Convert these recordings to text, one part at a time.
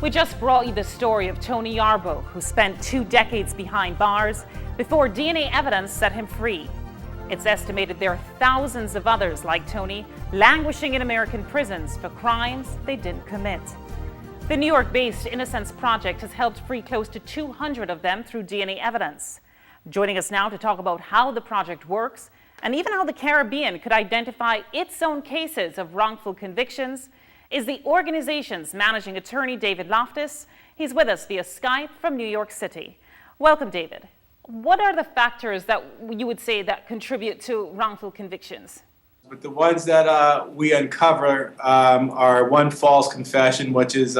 We just brought you the story of Tony Yarbo, who spent 2 decades behind bars before DNA evidence set him free. It's estimated there are thousands of others like Tony languishing in American prisons for crimes they didn't commit. The New York-based Innocence Project has helped free close to 200 of them through DNA evidence. Joining us now to talk about how the project works and even how the Caribbean could identify its own cases of wrongful convictions is the organization's managing attorney, David Loftus. He's with us via Skype from New York City. Welcome, David. What are the factors that you would say that contribute to wrongful convictions? But the ones that we uncover are one, false confession, which is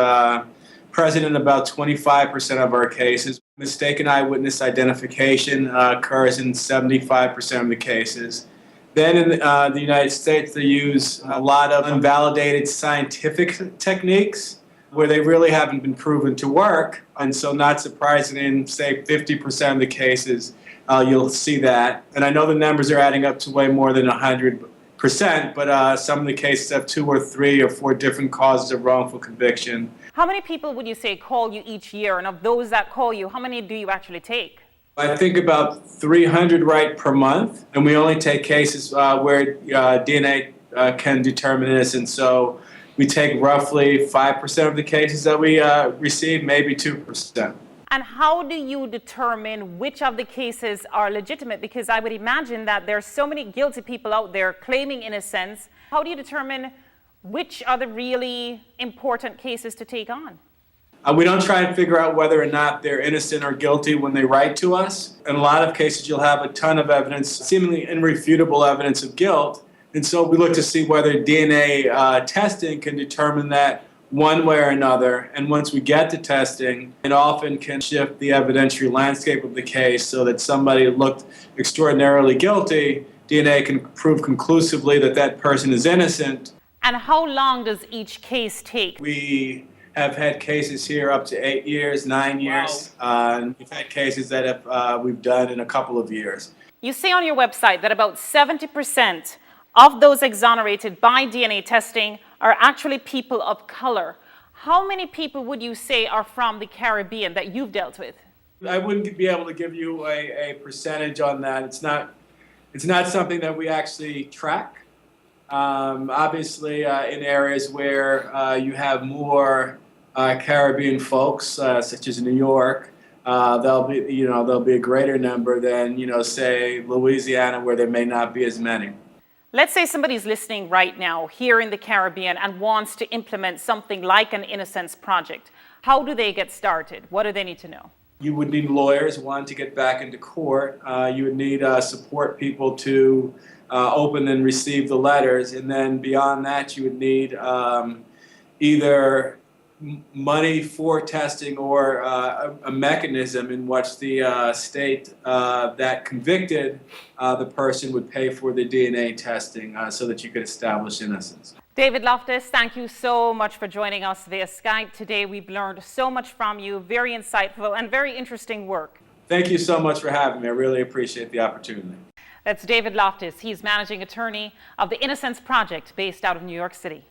present in about 25% of our cases. Mistaken eyewitness identification occurs in 75% of the cases. Then in the United States, they use a lot of unvalidated scientific techniques where they really haven't been proven to work. And so not surprising, in, say, 50% of the cases, you'll see that. And I know the numbers are adding up to way more than 100%, but some of the cases have 2 or 3 or 4 different causes of wrongful conviction. How many people would you say call you each year? And of those that call you, how many do you actually take? I think about 300 right per month, and we only take cases where DNA can determine innocence. So we take roughly 5% of the cases that we receive, maybe 2%. And how do you determine which of the cases are legitimate? Because I would imagine that there are so many guilty people out there claiming innocence. How do you determine which are the really important cases to take on? We don't try and figure out whether or not they're innocent or guilty when they write to us. In a lot of cases, you'll have a ton of evidence, seemingly irrefutable evidence of guilt. And so we look to see whether DNA testing can determine that one way or another. And once we get to testing, it often can shift the evidentiary landscape of the case so that somebody looked extraordinarily guilty, DNA can prove conclusively that that person is innocent. And how long does each case take? We have had cases here up to 8 years, 9 years. Wow. And we've had cases that we've done in a couple of years. You say on your website that about 70% of those exonerated by DNA testing are actually people of color. How many people would you say are from the Caribbean that you've dealt with? I wouldn't be able to give you a percentage on that. It's not something that we actually track. Obviously, in areas where you have more Caribbean folks, such as New York, there'll be a greater number than, say, Louisiana, where there may not be as many. Let's say somebody's listening right now here in the Caribbean and wants to implement something like an Innocence Project. How do they get started? What do they need to know? You would need lawyers, one, to get back into court. You would need support people to open and receive the letters. And then beyond that, you would need either money for testing or a mechanism in which the state that convicted the person would pay for the DNA testing so that you could establish innocence. David Loftus, thank you so much for joining us via Skype today. We've learned so much from you. Very insightful and very interesting work. Thank you so much for having me. I really appreciate the opportunity. That's David Loftus. He's managing attorney of the Innocence Project based out of New York City.